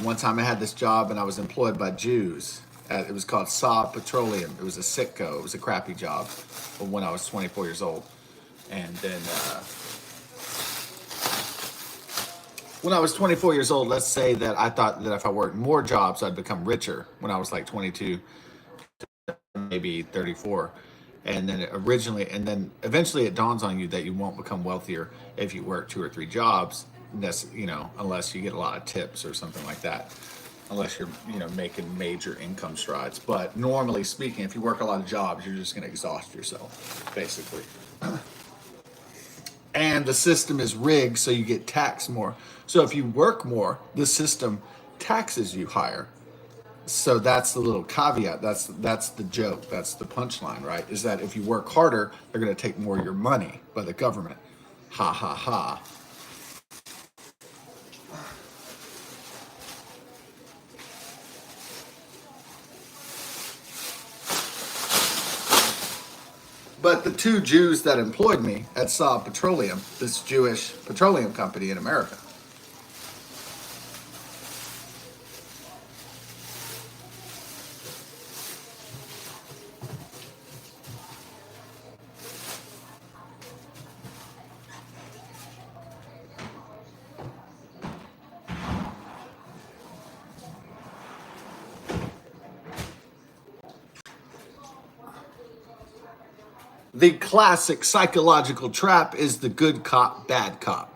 one time I had this job and I was employed by Jews. It was called S.A.W. Petroleum. It was a sitco. It was a crappy job when I was 24 years old. And then when I was 24 years old, let's say that I thought that if I worked more jobs, I'd become richer when I was like 22, maybe 34. And then eventually it dawns on you that you won't become wealthier if you work two or three jobs, unless you get a lot of tips or something like that. Unless you're, making major income strides. But normally speaking, if you work a lot of jobs, you're just going to exhaust yourself, basically. And the system is rigged so you get taxed more. So if you work more, the system taxes you higher. So that's the little caveat. That's the joke. That's the punchline, right? Is that if you work harder, they're going to take more of your money by the government. Ha ha ha. But the two Jews that employed me at S.A.W. Petroleum, this Jewish petroleum company in America, the classic psychological trap is the good cop, bad cop.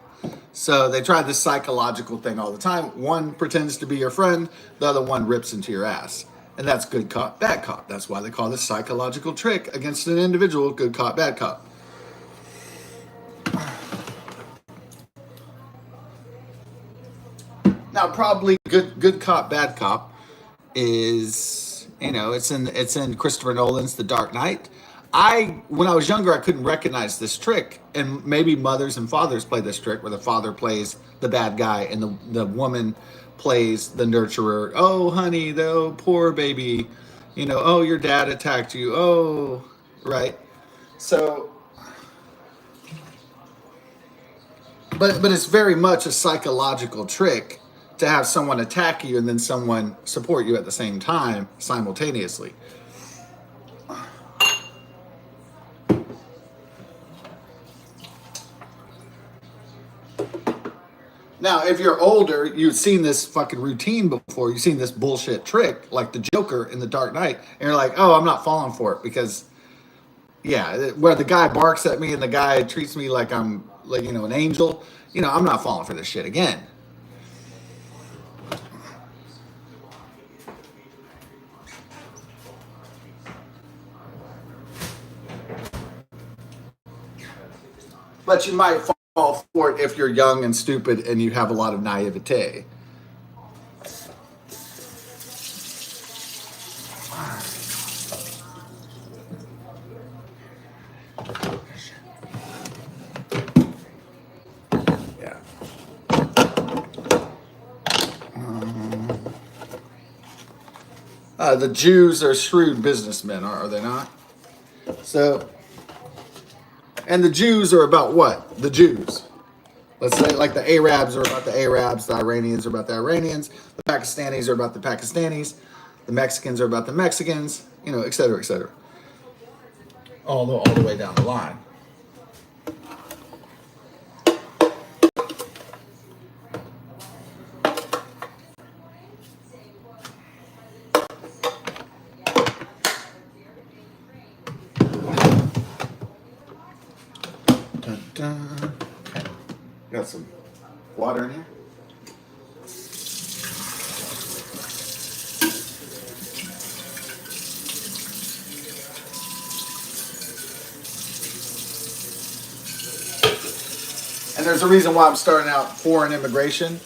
So they try this psychological thing all the time. One pretends to be your friend, the other one rips into your ass. And that's good cop, bad cop. That's why they call this psychological trick against an individual good cop, bad cop. Now, probably good cop, bad cop is, it's in Christopher Nolan's The Dark Knight. When I was younger, I couldn't recognize this trick, and maybe mothers and fathers play this trick where the father plays the bad guy and the woman plays the nurturer. Oh, honey, oh, poor baby, oh, your dad attacked you. Oh, right. So, but it's very much a psychological trick to have someone attack you and then someone support you at the same time simultaneously. Now, if you're older, you've seen this fucking routine before. You've seen this bullshit trick, like the Joker in The Dark Knight, and you're like, "Oh, I'm not falling for it," because, yeah, where the guy barks at me and the guy treats me like I'm like an angel. I'm not falling for this shit again. But you might fall for it if you're young and stupid and you have a lot of naivete. Yeah. The Jews are shrewd businessmen, are they not? So, and the Jews are about what? The Jews. Let's say like the Arabs are about the Arabs, the Iranians are about the Iranians, the Pakistanis are about the Pakistanis, the Mexicans are about the Mexicans, et cetera, et cetera. All the way down the line. Dun, dun. Okay. Got some water in here. And there's a reason why I'm starting out foreign immigration.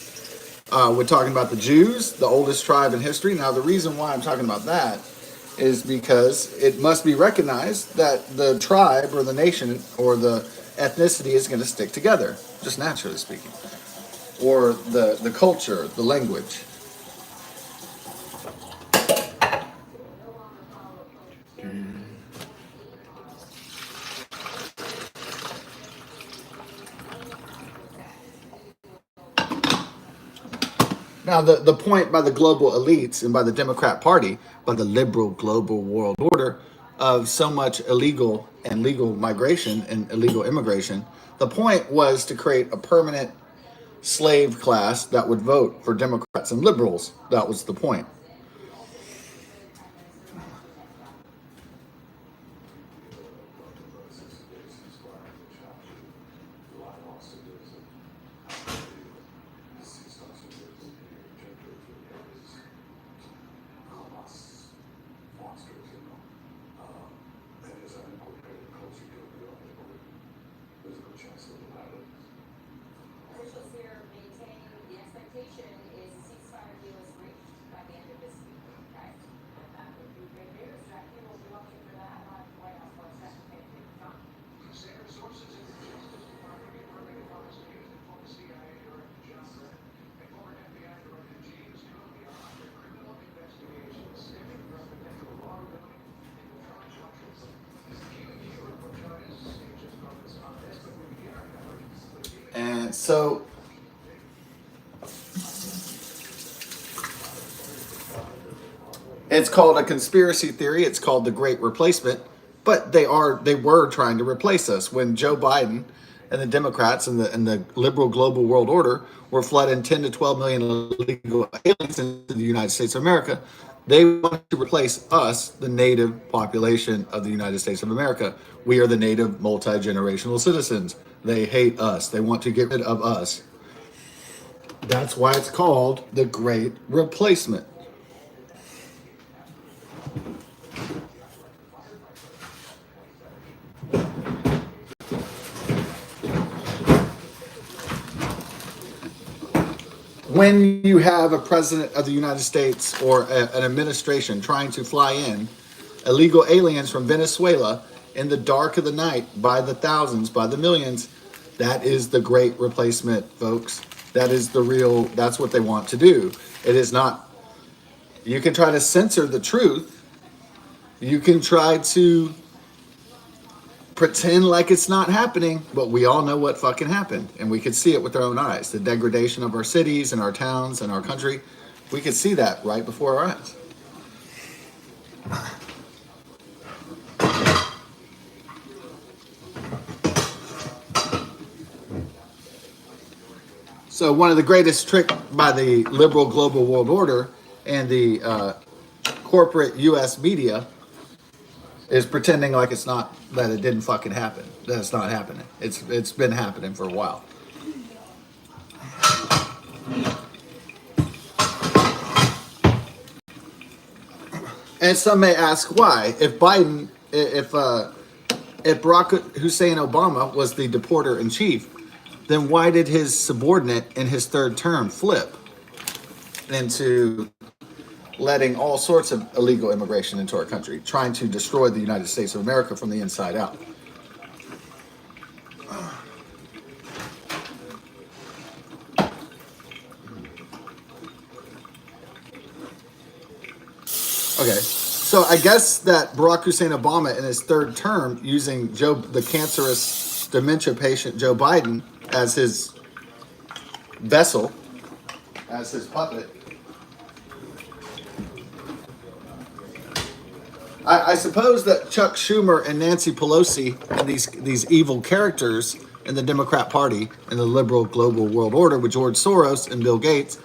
We're talking about the Jews, the oldest tribe in history. Now, the reason why I'm talking about that is because it must be recognized that the tribe or the nation or the ethnicity is going to stick together, just naturally speaking. Or the culture, the language. Now, the point by the global elites and by the Democrat Party, by the liberal global world order of so much illegal and legal migration and illegal immigration, the point was to create a permanent slave class that would vote for Democrats and liberals. That was the point. And so it's called a conspiracy theory. It's called the Great Replacement. But they were trying to replace us when Joe Biden and the Democrats and the liberal global world order were flooding 10 to 12 million illegal aliens into the United States of America. They want to replace us, the native population of the United States of America. We are the native multi-generational citizens. They hate us. They want to get rid of us. That's why it's called the Great Replacement. When you have a president of the United States or an administration trying to fly in illegal aliens from Venezuela in the dark of the night by the thousands, by the millions, that is the Great Replacement, folks. That is the real, that's what they want to do. It is not, you can try to censor the truth. You can try to pretend like it's not happening, but we all know what fucking happened, and we could see it with our own eyes. The degradation of our cities and our towns and our country, we could see that right before our eyes. So one of the greatest tricks by the liberal global world order and the corporate U.S. media is pretending like it's not, that it didn't fucking happen, that it's not happening. It's been happening for a while. And some may ask why. If Barack Hussein Obama was the deporter in chief, then why did his subordinate in his third term flip into letting all sorts of illegal immigration into our country, trying to destroy the United States of America from the inside out? Okay, so I guess that Barack Hussein Obama in his third term, using the cancerous dementia patient Joe Biden as his vessel, as his puppet, I suppose that Chuck Schumer and Nancy Pelosi and these evil characters in the Democrat Party and the liberal global world order with George Soros and Bill Gates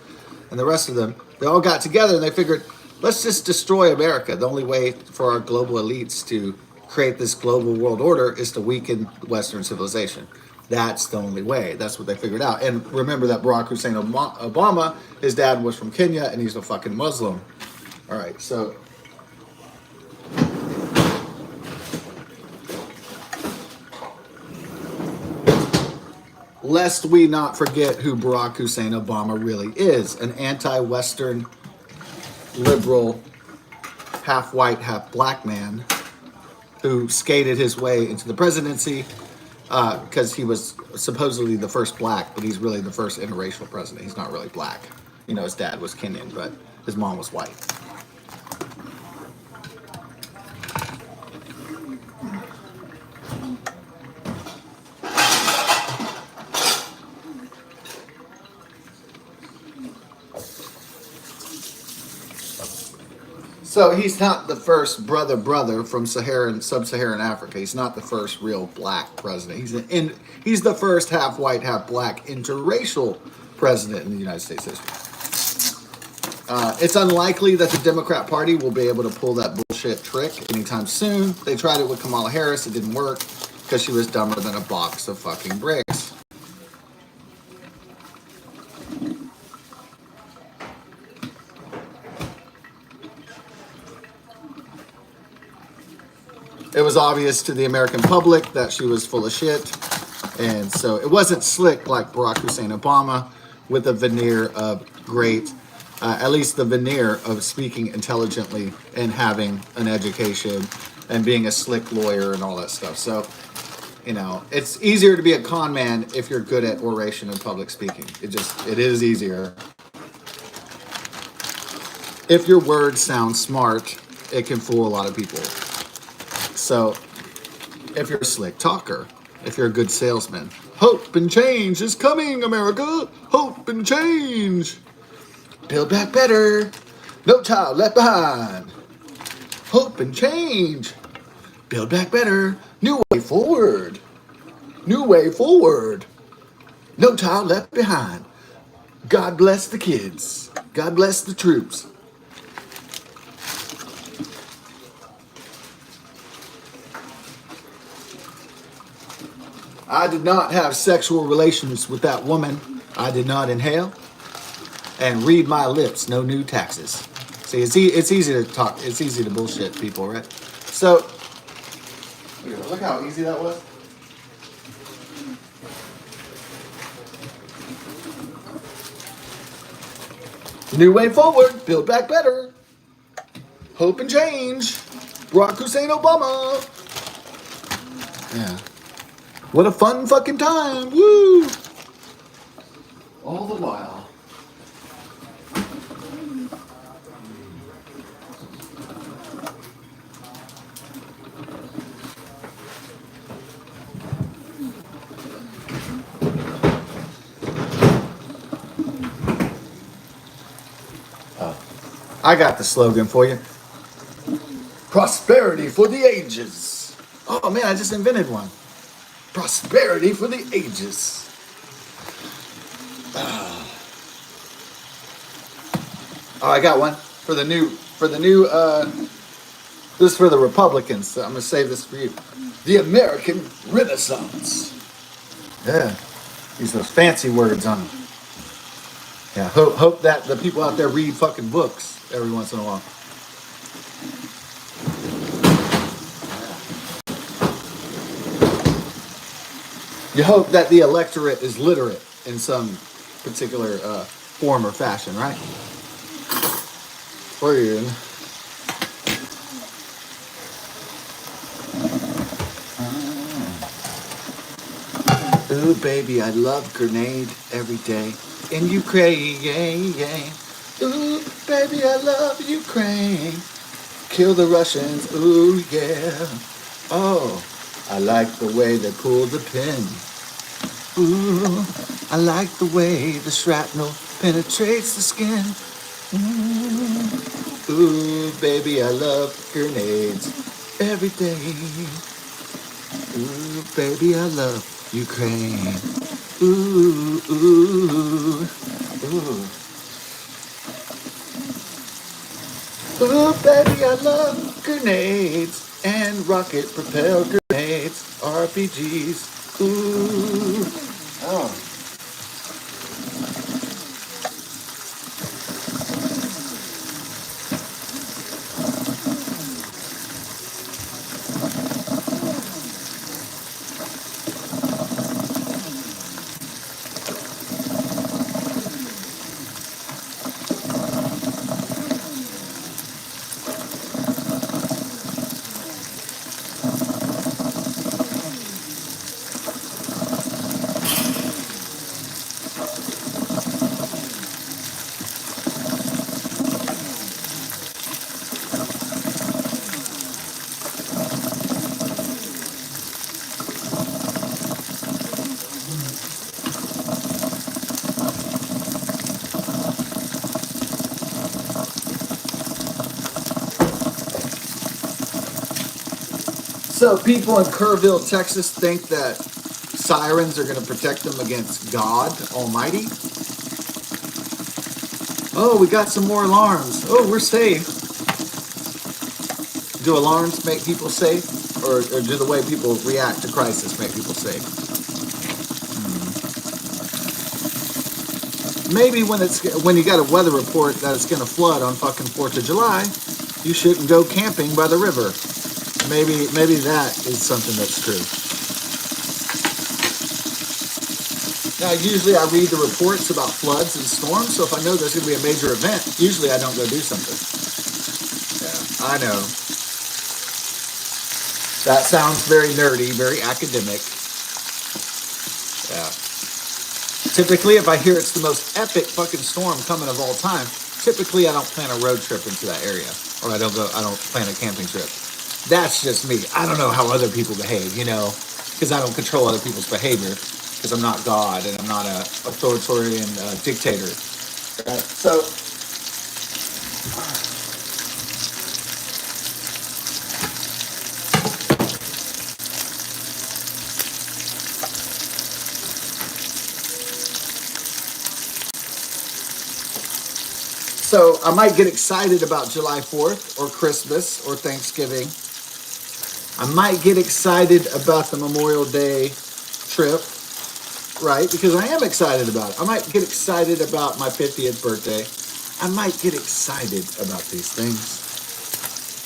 and the rest of them, they all got together and they figured, let's just destroy America. The only way for our global elites to create this global world order is to weaken Western civilization. That's the only way. That's what they figured out. And remember that Barack Hussein Obama, his dad was from Kenya and he's a fucking Muslim. All right, so lest we not forget who Barack Hussein Obama really is, an anti-Western, liberal, half white, half black man who skated his way into the presidency because he was supposedly the first black, but he's really the first interracial president. He's not really black. You know, his dad was Kenyan, but his mom was white. So he's not the first brother from sub-Saharan Africa. He's not the first real black president. He's the first half white, half black interracial president in the United States history. It's unlikely that the Democrat Party will be able to pull that bullshit trick anytime soon. They tried it with Kamala Harris. It didn't work because she was dumber than a box of fucking bricks. It was obvious to the American public that she was full of shit. And so it wasn't slick like Barack Hussein Obama with a veneer of great, at least the veneer of speaking intelligently and having an education and being a slick lawyer and all that stuff. So, you know, it's easier to be a con man if you're good at oration and public speaking. It is easier. If your words sound smart, it can fool a lot of people. So, if you're a slick talker, if you're a good salesman, hope and change is coming, America. Hope and change. Build back better. No child left behind. Hope and change. Build back better. New way forward. New way forward. No child left behind. God bless the kids. God bless the troops. I did not have sexual relations with that woman. I did not inhale. And read my lips, no new taxes. See, it's easy to talk. It's easy to bullshit people, right? So, look how easy that was. New way forward, build back better. Hope and change. Barack Hussein Obama. Yeah. What a fun fucking time. Woo! All the while. I got the slogan for you. Prosperity for the ages. Oh man, I just invented one. Prosperity for the ages. Oh, I got one for the new, this is for the Republicans, so I'm going to save this for you. The American Renaissance. Yeah, use those fancy words on them. Yeah, hope that the people out there read fucking books every once in a while. You hope that the electorate is literate in some particular form or fashion, right? Weird. Ooh, baby, I love grenade every day in Ukraine. Ooh, baby, I love Ukraine. Kill the Russians, ooh, yeah. Oh, I like the way they pull the pin. Ooh, I like the way the shrapnel penetrates the skin. Ooh, baby, I love grenades every day. Ooh, baby, I love Ukraine. Ooh, ooh, ooh. Ooh, baby, I love grenades and rocket-propelled grenades, RPGs. Ooh, oh. So people in Kerrville, Texas think that sirens are going to protect them against God Almighty. Oh, we got some more alarms. Oh, we're safe. Do alarms make people safe? Or do the way people react to crisis make people safe? Maybe when you got a weather report that it's going to flood on fucking 4th of July, you shouldn't go camping by the river. Maybe that is something that's true. Now, usually I read the reports about floods and storms, so if I know there's going to be a major event, usually I don't go do something. Yeah, I know. That sounds very nerdy, very academic. Yeah. Typically, if I hear it's the most epic fucking storm coming of all time, typically I don't plan a road trip into that area, or I don't plan a camping trip. That's just me. I don't know how other people behave, because I don't control other people's behavior, because I'm not God and I'm not a authoritarian dictator. Right? So I might get excited about July 4th or Christmas or Thanksgiving. I might get excited about the Memorial Day trip, right? Because I am excited about it. I might get excited about my 50th birthday. I might get excited about these things.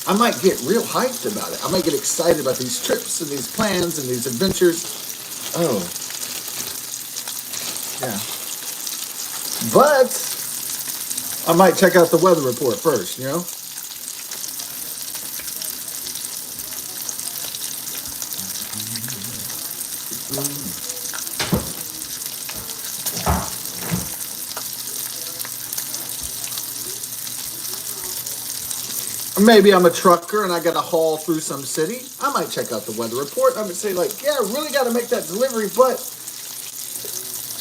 I might get real hyped about it. I might get excited about these trips and these plans and these adventures. Oh, yeah. But I might check out the weather report first, Maybe I'm a trucker and I got to haul through some city. I might check out the weather report. I would say yeah, I really got to make that delivery, but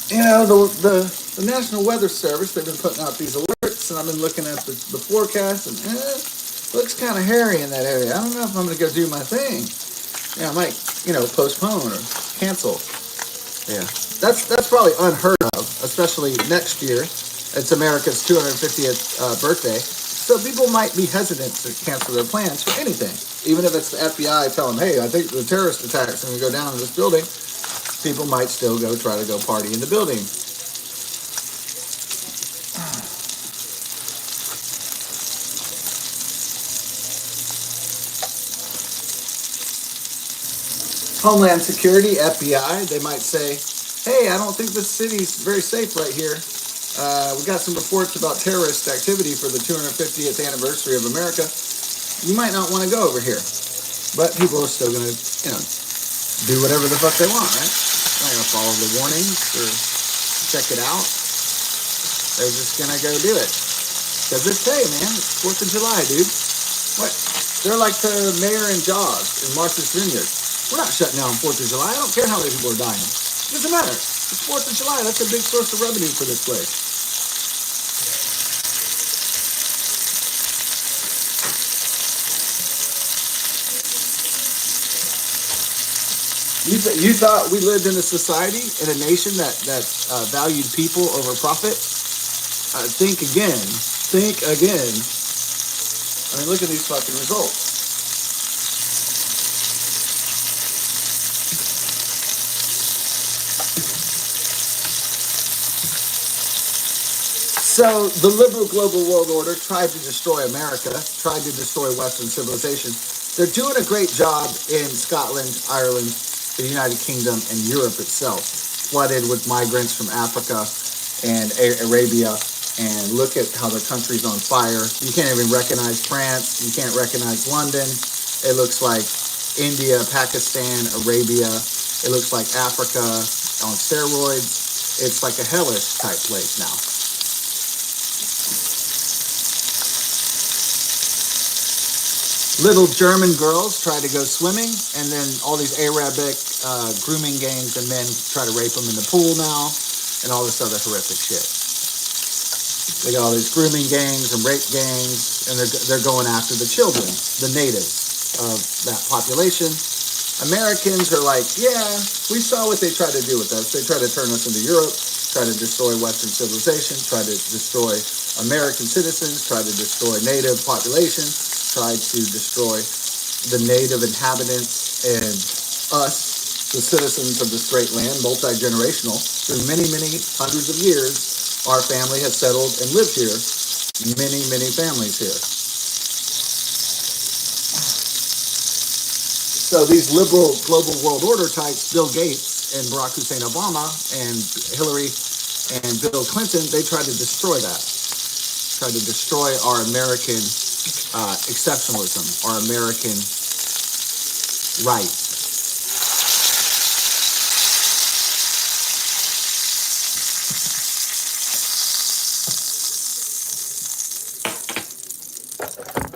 the National Weather Service, they've been putting out these alerts, and I've been looking at the forecast, and looks kind of hairy in that area. I don't know if I'm going to go do my thing. Yeah, I might, postpone or cancel. Yeah, that's probably unheard of, especially next year. It's America's 250th birthday. So people might be hesitant to cancel their plans for anything. Even if it's the FBI telling them, hey, I think the terrorist attack's going to go down in this building, people might still try to go party in the building. Homeland Security, FBI, they might say, hey, I don't think this city's very safe right here. We got some reports about terrorist activity for the 250th anniversary of America. You might not want to go over here. But people are still going to, do whatever the fuck they want, right? They're not going to follow the warnings or check it out. They're just going to go do it. Because it's, hey, man, it's 4th of July, dude. What? They're like the mayor and Jaws in Martha's Vineyard. We're not shutting down 4th of July. I don't care how many people are dying. It doesn't matter. It's 4th of July. That's a big source of revenue for this place. You thought we lived in a society, in a nation that valued people over profit? Think again. Think again. I mean, look at these fucking results. So the liberal global world order tried to destroy America, tried to destroy Western civilization. They're doing a great job in Scotland, Ireland, the United Kingdom, and Europe itself, flooded with migrants from Africa and Arabia. And look at how the country's on fire. You can't even recognize France. You can't recognize London. It looks like India, Pakistan, Arabia. It looks like Africa on steroids. It's like a hellish type place now. Little German girls try to go swimming, and then all these Arabic grooming gangs and men try to rape them in the pool now, and all this other horrific shit. They got all these grooming gangs and rape gangs, and they're going after the children, the natives of that population, Americans are like, yeah, we saw what they tried to do with us. They tried to turn us into Europe, try to destroy Western civilization, try to destroy American citizens, try to destroy native population, try to destroy the native inhabitants and us, the citizens of this great land, multi-generational. Through many, many hundreds of years, our family has settled and lived here. Many, many families here. So these liberal global world order types, Bill Gates and Barack Hussein Obama and Hillary and Bill Clinton, they tried to destroy that, tried to destroy our American exceptionalism, our American rights.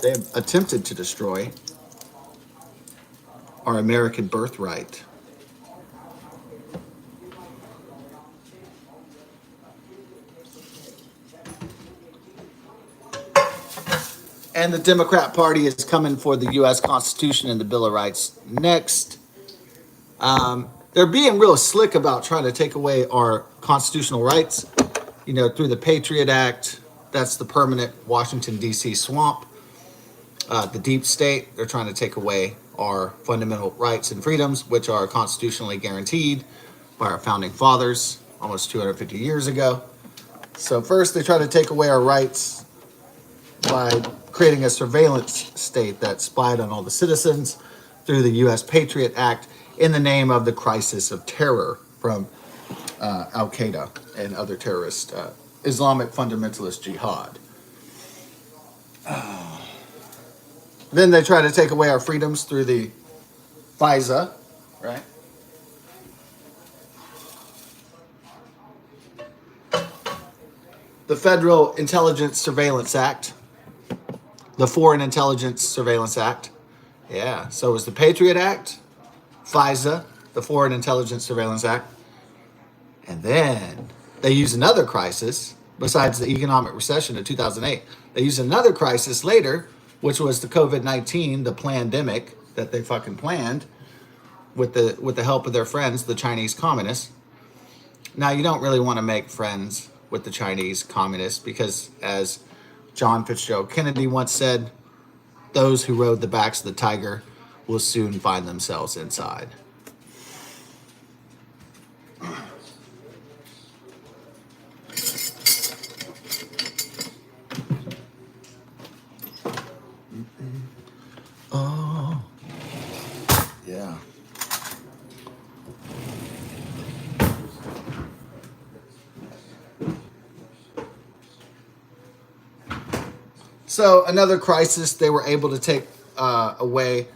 They have attempted to destroy our American birthright. And the Democrat Party is coming for the U.S. Constitution and the Bill of Rights next. They're being real slick about trying to take away our constitutional rights, through the Patriot Act. That's the permanent Washington, D.C. swamp. The deep state, they're trying to take away our fundamental rights and freedoms, which are constitutionally guaranteed by our founding fathers almost 250 years ago. So first, they try to take away our rights by creating a surveillance state that spied on all the citizens through the U.S. Patriot Act in the name of the crisis of terror from Al-Qaeda and other terrorist Islamic fundamentalist jihad. Then they try to take away our freedoms through the FISA, right? The Federal Intelligence Surveillance Act, the Foreign Intelligence Surveillance Act. Yeah, so it was the Patriot Act, FISA, the Foreign Intelligence Surveillance Act. And then they used another crisis, besides the economic recession of 2008. They used another crisis later, which was the COVID-19, the pandemic that they fucking planned with the help of their friends, the Chinese communists. Now, you don't really want to make friends with the Chinese communists because, as John Fitzgerald Kennedy once said, those who rode the backs of the tiger will soon find themselves inside. Oh, yeah. So another crisis they were able to take away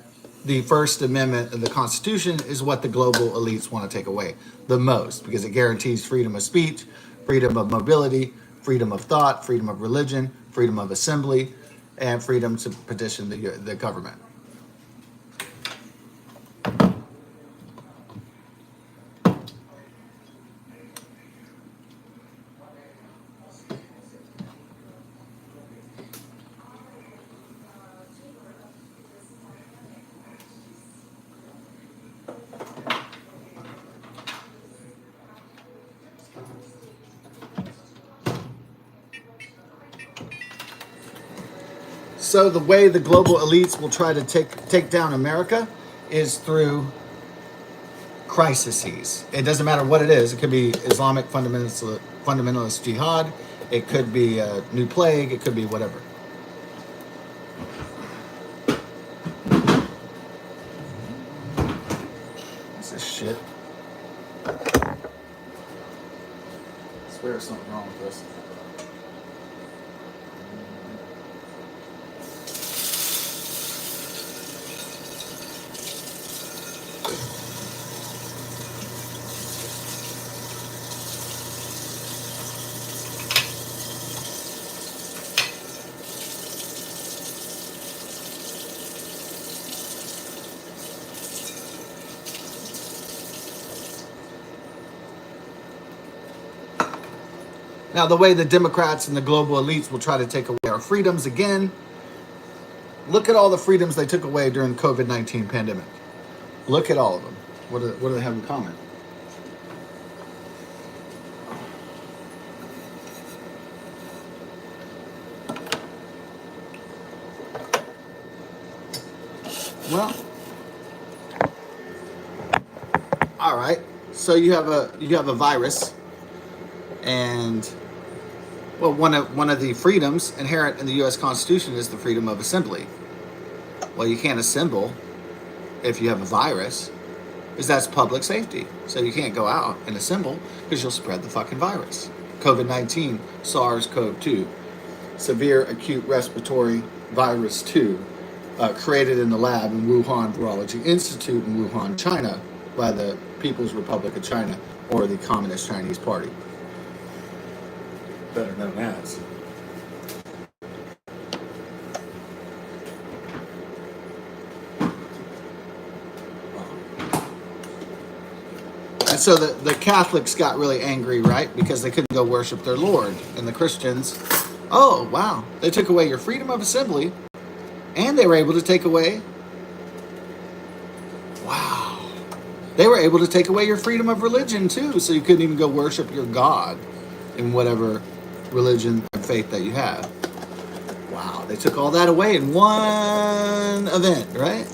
the First Amendment of the Constitution is what the global elites want to take away the most, because it guarantees freedom of speech, freedom of mobility, freedom of thought, freedom of religion, freedom of assembly, and freedom to petition the government. So the way the global elites will try to take down America is through crises. It doesn't matter what it is. It could be Islamic fundamentalist jihad. It could be a new plague. It could be whatever. What's this shit? I swear there's something wrong with this. Now, the way the Democrats and the global elites will try to take away our freedoms again, look at all the freedoms they took away during the COVID-19 pandemic. Look at all of them. What do they have in common? Well, all right. So you have a virus, and well, one of the freedoms inherent in the U.S. Constitution is the freedom of assembly. Well, you can't assemble if you have a virus, because that's public safety. So you can't go out and assemble because you'll spread the fucking virus. COVID-19, SARS-CoV-2, severe acute respiratory virus 2, created in the lab in Wuhan Virology Institute in Wuhan, China, by the People's Republic of China, or the Communist Chinese Party, better known as. And so the Catholics got really angry, right? Because they couldn't go worship their Lord. And the Christians, oh, wow, they took away your freedom of assembly, and they were able to take away, wow, they were able to take away your freedom of religion too. So you couldn't even go worship your God in whatever religion and faith that you have. Wow, they took all that away in one event, right?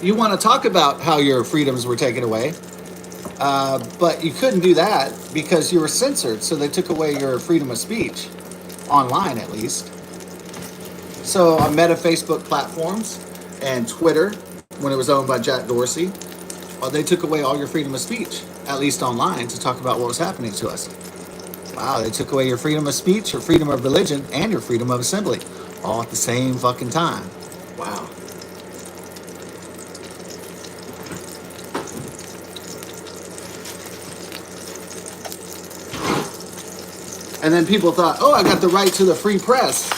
You want to talk about how your freedoms were taken away, but you couldn't do that because you were censored. So they took away your freedom of speech, online at least. So on Meta Facebook platforms and Twitter, when it was owned by Jack Dorsey, they took away all your freedom of speech, at least online, to talk about what was happening to us. Wow, they took away your freedom of speech, your freedom of religion, and your freedom of assembly, all at the same fucking time. Wow. And then people thought, oh, I got the right to the free press.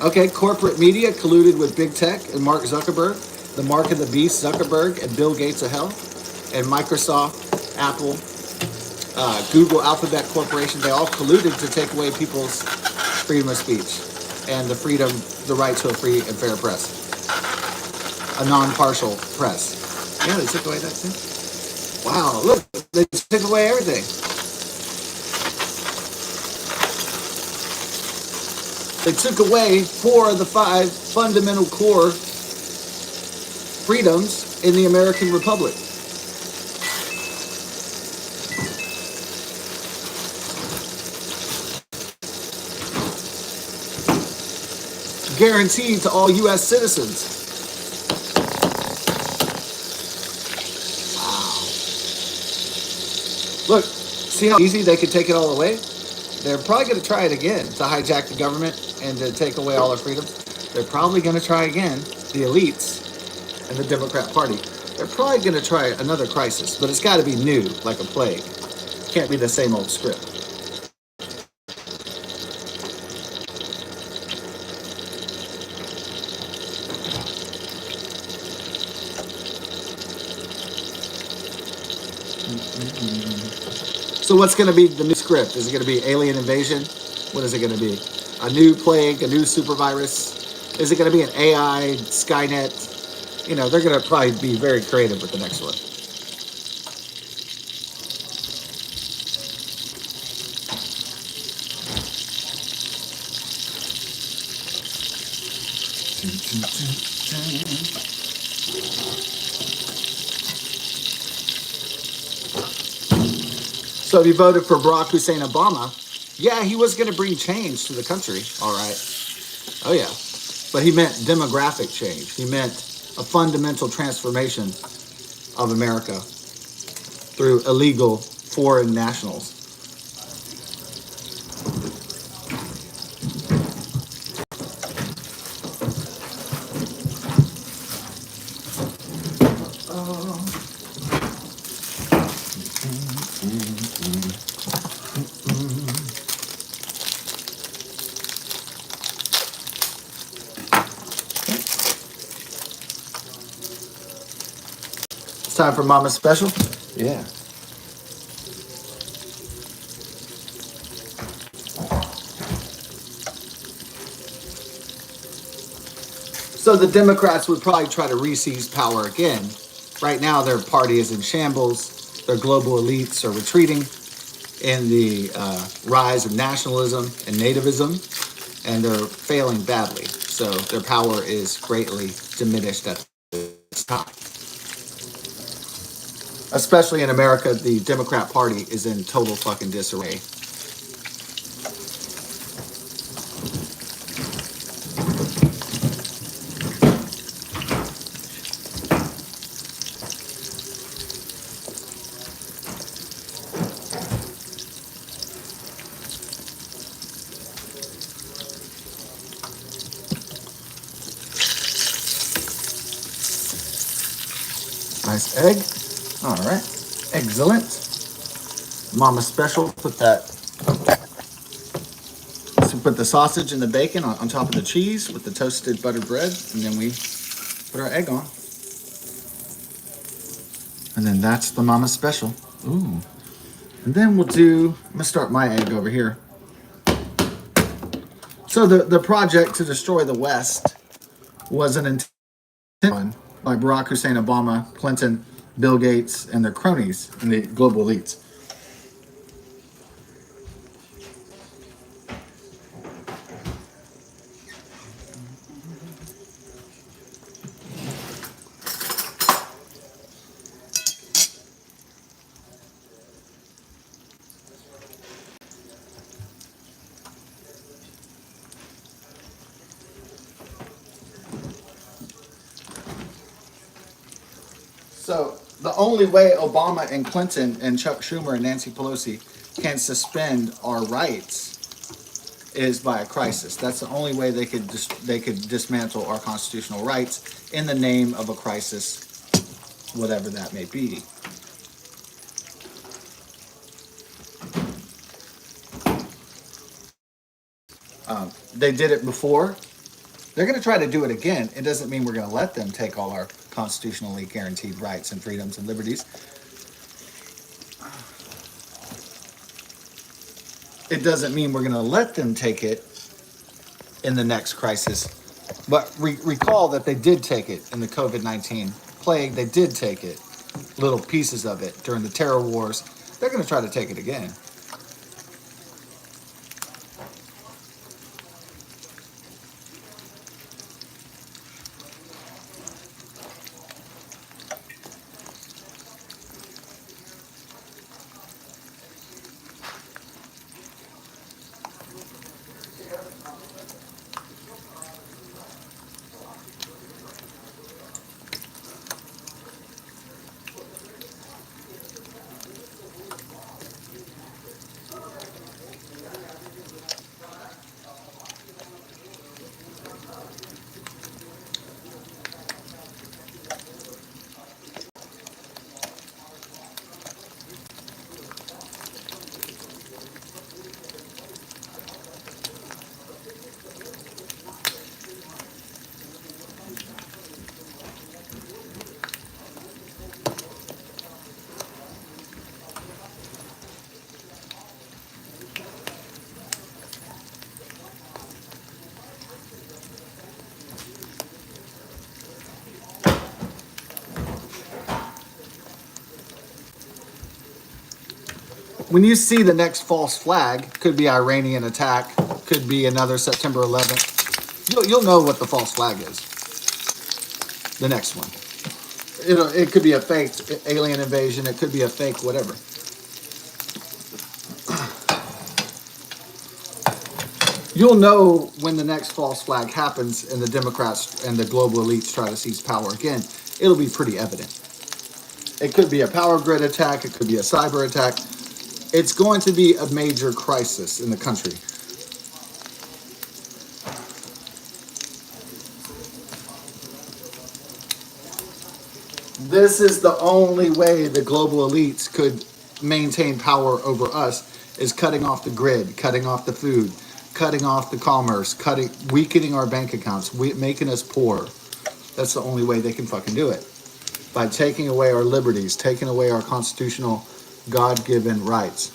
Okay, corporate media colluded with big tech and Mark Zuckerberg, the mark of the beast Zuckerberg and Bill Gates of hell, and Microsoft, Apple, Google, Alphabet Corporation. They all colluded to take away people's freedom of speech and the right to a free and fair press, a non-partial press. Yeah, they took away that too. Wow, look, they took away everything. They took away 4 of the 5 fundamental core freedoms in the American Republic. Guaranteed to all U.S. citizens. Wow. Look, see how easy they could take it all away? They're probably going to try it again to hijack the government and to take away all our freedoms. They're probably going to try again, the elites and the Democrat Party. They're probably going to try another crisis, but it's got to be new, like a plague. It can't be the same old script. So what's going to be the new script? Is it going to be alien invasion? What is it going to be? A new plague, a new super virus? Is it going to be an AI, Skynet? You know, they're going to probably be very creative with the next one. So if you voted for Barack Hussein Obama, yeah, he was going to bring change to the country. All right. Oh, yeah. But he meant demographic change. He meant a fundamental transformation of America through illegal foreign nationals. Time for Mama's Special? Yeah. So the Democrats would probably try to re-seize power again. Right now, their party is in shambles. Their global elites are retreating in the rise of nationalism and nativism, and they're failing badly. So their power is greatly diminished at this time. Especially in America, the Democrat Party is in total fucking disarray. Nice egg. All right. Excellent. Mama Special put that. So put the sausage and the bacon on top of the cheese with the toasted buttered bread, and then we put our egg on. And then that's the Mama Special. Ooh. And then we'll do, I'm gonna start my egg over here. So the project to destroy the West was an intent one by Barack Hussein Obama, Clinton, Bill Gates, and their cronies and the global elites. So the only way Obama and Clinton and Chuck Schumer and Nancy Pelosi can suspend our rights is by a crisis. That's the only way they could dismantle our constitutional rights in the name of a crisis, whatever that may be. They did it before. They're going to try to do it again. It doesn't mean we're going to let them take all our constitutionally guaranteed rights and freedoms and liberties. It doesn't mean we're going to let them take it in the next crisis. But recall that they did take it in the COVID-19 plague. They did take it, little pieces of it during the terror wars. They're going to try to take it again. When you see the next false flag, could be Iranian attack, could be another September 11th, you'll know what the false flag is. The next one. It could be a fake alien invasion. It could be a fake whatever. You'll know when the next false flag happens and the Democrats and the global elites try to seize power again. It'll be pretty evident. It could be a power grid attack. It could be a cyber attack. It's going to be a major crisis in the country. This is the only way the global elites could maintain power over us, is cutting off the grid, cutting off the food, cutting off the commerce, weakening our bank accounts, making us poor. That's the only way they can fucking do it. By taking away our liberties, taking away our constitutional God-given rights.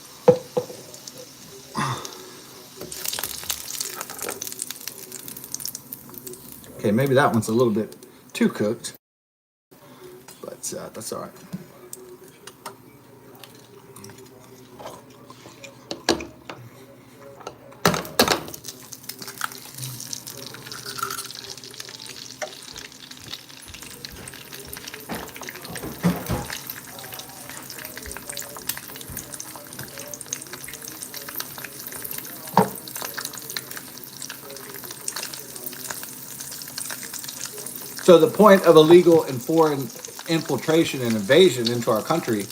Okay, maybe that one's a little bit too cooked, but that's all right. So the point of illegal and foreign infiltration and invasion into our country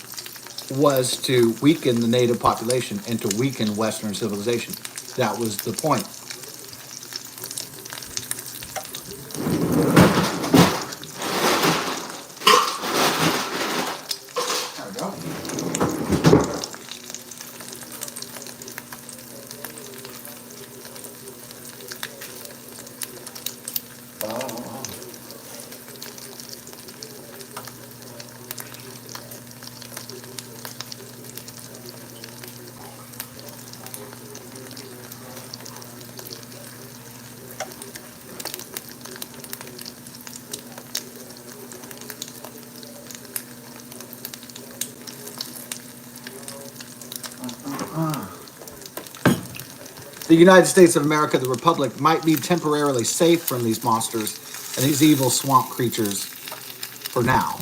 was to weaken the native population and to weaken Western civilization. That was the point. There we go. The United States of America, the Republic, might be temporarily safe from these monsters and these evil swamp creatures for now.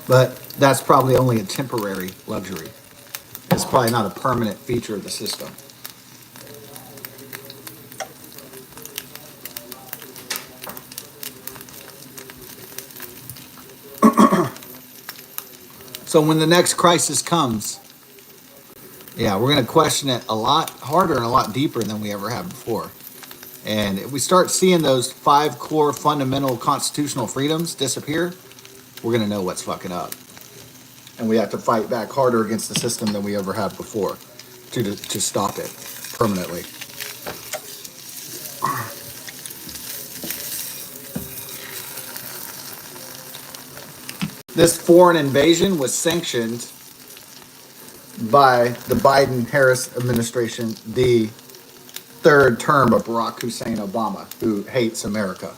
But that's probably only a temporary luxury. It's probably not a permanent feature of the system. So when the next crisis comes, yeah, we're going to question it a lot harder and a lot deeper than we ever have before. And if we start seeing those 5 core fundamental constitutional freedoms disappear, we're going to know what's fucking up. And we have to fight back harder against the system than we ever have before to stop it permanently. This foreign invasion was sanctioned by the Biden-Harris administration, the third term of Barack Hussein Obama, who hates America.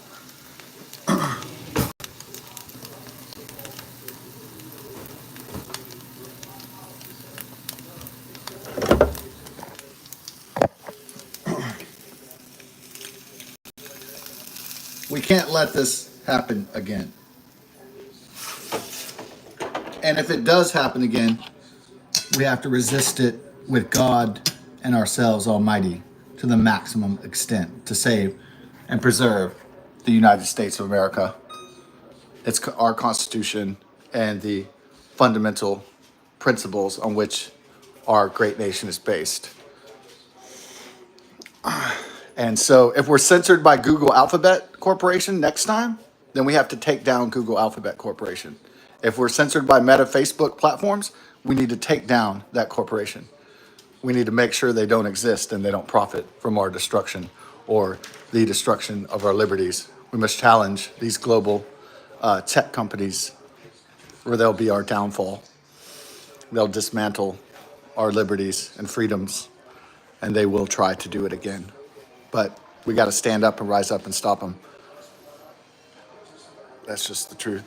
We can't let this happen again. And if it does happen again, we have to resist it with God and ourselves Almighty to the maximum extent to save and preserve the United States of America. It's our Constitution and the fundamental principles on which our great nation is based. And so if we're censored by Google Alphabet Corporation next time, then we have to take down Google Alphabet Corporation. If we're censored by Meta Facebook platforms, we need to take down that corporation. We need to make sure they don't exist and they don't profit from our destruction or the destruction of our liberties. We must challenge these global tech companies, or they'll be our downfall. They'll dismantle our liberties and freedoms, and they will try to do it again. But we got to stand up and rise up and stop them. That's just the truth.